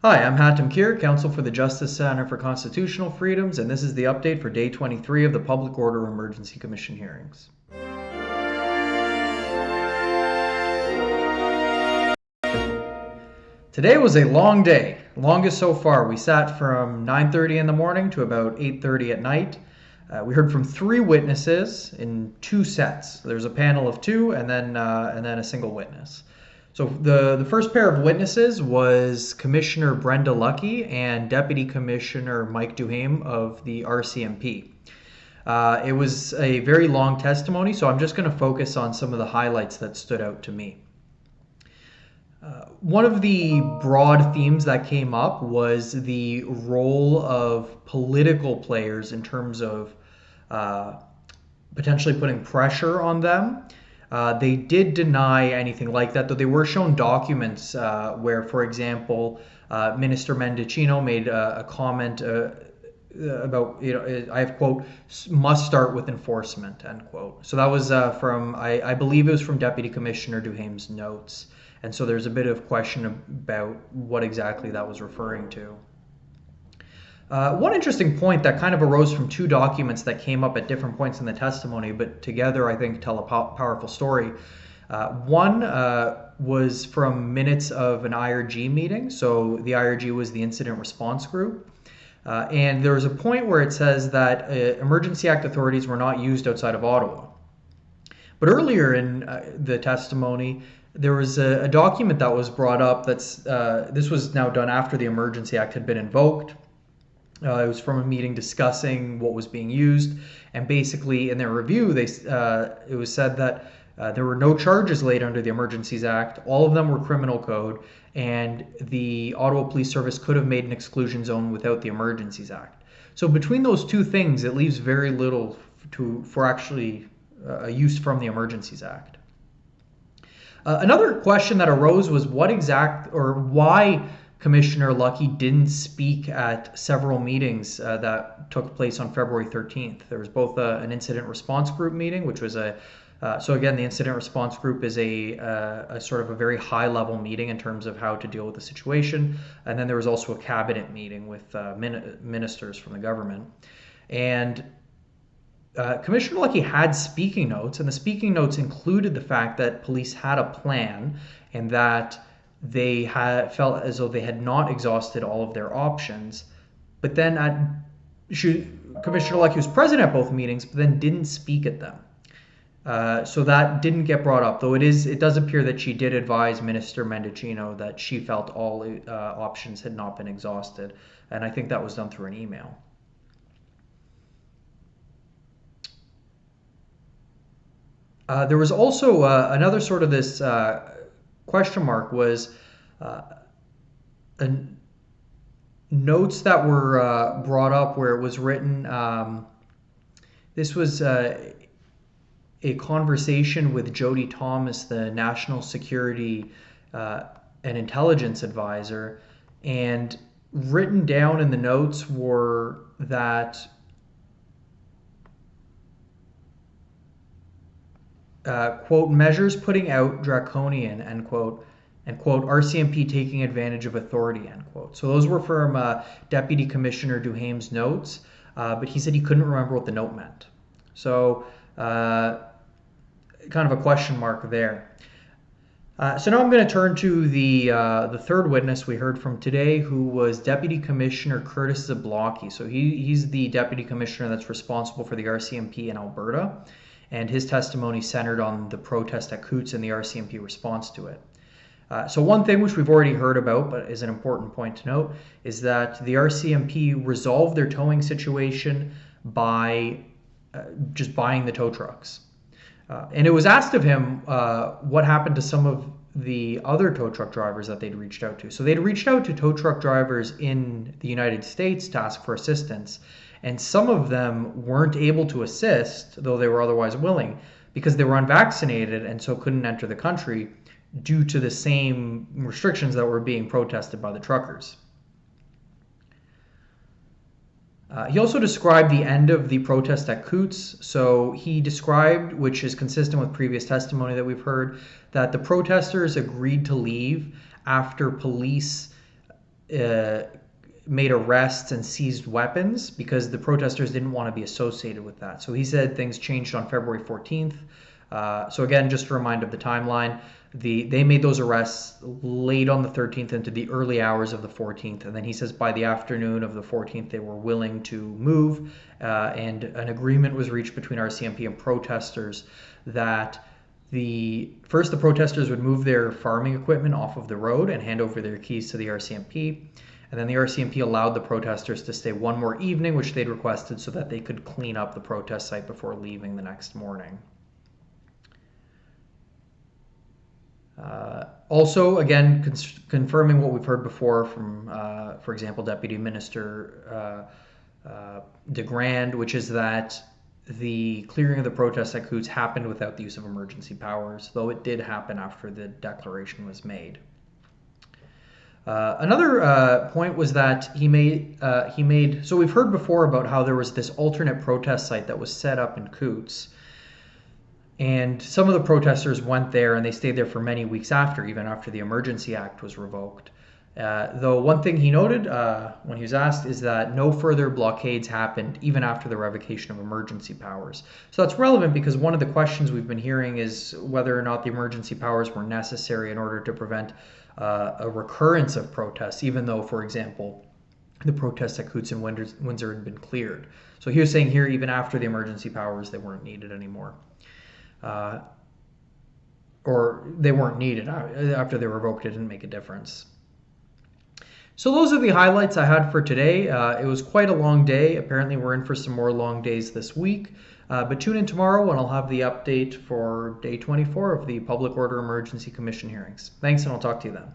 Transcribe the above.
Hi, I'm Hatim Kheir, counsel for the Justice Center for Constitutional Freedoms, and this is the update for day 23 of the Public Order Emergency Commission hearings. Today was a long day, longest so far. We sat from 9:30 in the morning to about 8:30 at night. We heard from 3 witnesses in 2 sets. There's a panel of 2 and then a single witness. So the first pair of witnesses was Commissioner Brenda Lucki and Deputy Commissioner Mike Duhaime of the RCMP. It was a very long testimony, so I'm just going to focus on some of the highlights that stood out to me. One of the broad themes that came up was the role of political players in terms of potentially putting pressure on them. They did deny anything like that, though they were shown documents where, for example, Minister Mendicino made a comment about, I have quote, must start with enforcement, end quote. So that was from, I believe it was from Deputy Commissioner Duhaime's notes. And so there's a bit of question about what exactly that was referring to. One interesting point that kind of arose from 2 documents that came up at different points in the testimony, but together I think tell a powerful story. One was from minutes of an IRG meeting. So the IRG was the Incident Response Group. And there was a point where it says that Emergency Act authorities were not used outside of Ottawa. But earlier in the testimony, there was a document that was brought up that's, this was now done after the Emergency Act had been invoked. It was from a meeting discussing what was being used, and basically in their review, it was said that there were no charges laid under the Emergencies Act. All of them were criminal code, and the Ottawa Police Service could have made an exclusion zone without the Emergencies Act. So between those 2 things, it leaves very little for actually a use from the Emergencies Act. Another question that arose was why Commissioner Lucki didn't speak at several meetings that took place on February 13th. There was both an incident response group meeting, which was so again, the incident response group is a sort of a very high level meeting in terms of how to deal with the situation. And then there was also a cabinet meeting with ministers from the government. And Commissioner Lucki had speaking notes, and the speaking notes included the fact that police had a plan and that they felt as though they had not exhausted all of their options. But then Commissioner Lucki was present at both meetings, but then didn't speak at them. So that didn't get brought up, though it does appear that she did advise Minister Mendicino that she felt all options had not been exhausted. And I think that was done through an email. There was also another sort of this question mark was notes that were brought up where it was written, this was a conversation with Jody Thomas, the National Security and Intelligence Advisor, and written down in the notes were that quote, measures putting out draconian, end quote, and quote, RCMP taking advantage of authority, end quote. So those were from Deputy Commissioner Duhaime's notes, but he said he couldn't remember what the note meant. So kind of a question mark there. So now I'm going to turn to the third witness we heard from today, who was Deputy Commissioner Curtis Zablocki. So he's the Deputy Commissioner that's responsible for the RCMP in Alberta, and his testimony centered on the protest at Coutts and the RCMP response to it. So one thing which we've already heard about, but is an important point to note, is that the RCMP resolved their towing situation by just buying the tow trucks. And it was asked of him what happened to some of the other tow truck drivers that they'd reached out to. So they'd reached out to tow truck drivers in the United States to ask for assistance, and some of them weren't able to assist, though they were otherwise willing, because they were unvaccinated and so couldn't enter the country due to the same restrictions that were being protested by the truckers. He also described the end of the protest at Coutts. So he described, which is consistent with previous testimony that we've heard, that the protesters agreed to leave after police made arrests and seized weapons because the protesters didn't want to be associated with that. So he said things changed on February 14th. So again, just a reminder of the timeline. They made those arrests late on the 13th into the early hours of the 14th. And then he says by the afternoon of the 14th, they were willing to move. And an agreement was reached between RCMP and protesters that the protesters would move their farming equipment off of the road and hand over their keys to the RCMP. And then the RCMP allowed the protesters to stay one more evening, which they'd requested, so that they could clean up the protest site before leaving the next morning. Also, again, confirming what we've heard before from, for example, Deputy Minister DeGrand, which is that the clearing of the protests at Coutts happened without the use of emergency powers, though it did happen after the declaration was made. Another point was that he made, so we've heard before about how there was this alternate protest site that was set up in Coutts, and some of the protesters went there and they stayed there for many weeks after, even after the Emergency Act was revoked. Though one thing he noted when he was asked is that no further blockades happened even after the revocation of emergency powers. So that's relevant because one of the questions we've been hearing is whether or not the emergency powers were necessary in order to prevent a recurrence of protests, even though, for example, the protests at Coutts and Windsor had been cleared. So he was saying here, even after the emergency powers, they weren't needed anymore. Or they weren't needed. After they were revoked, it didn't make a difference. So those are the highlights I had for today. It was quite a long day. Apparently we're in for some more long days this week. But tune in tomorrow when I'll have the update for day 24 of the Public Order Emergency Commission hearings. Thanks, and I'll talk to you then.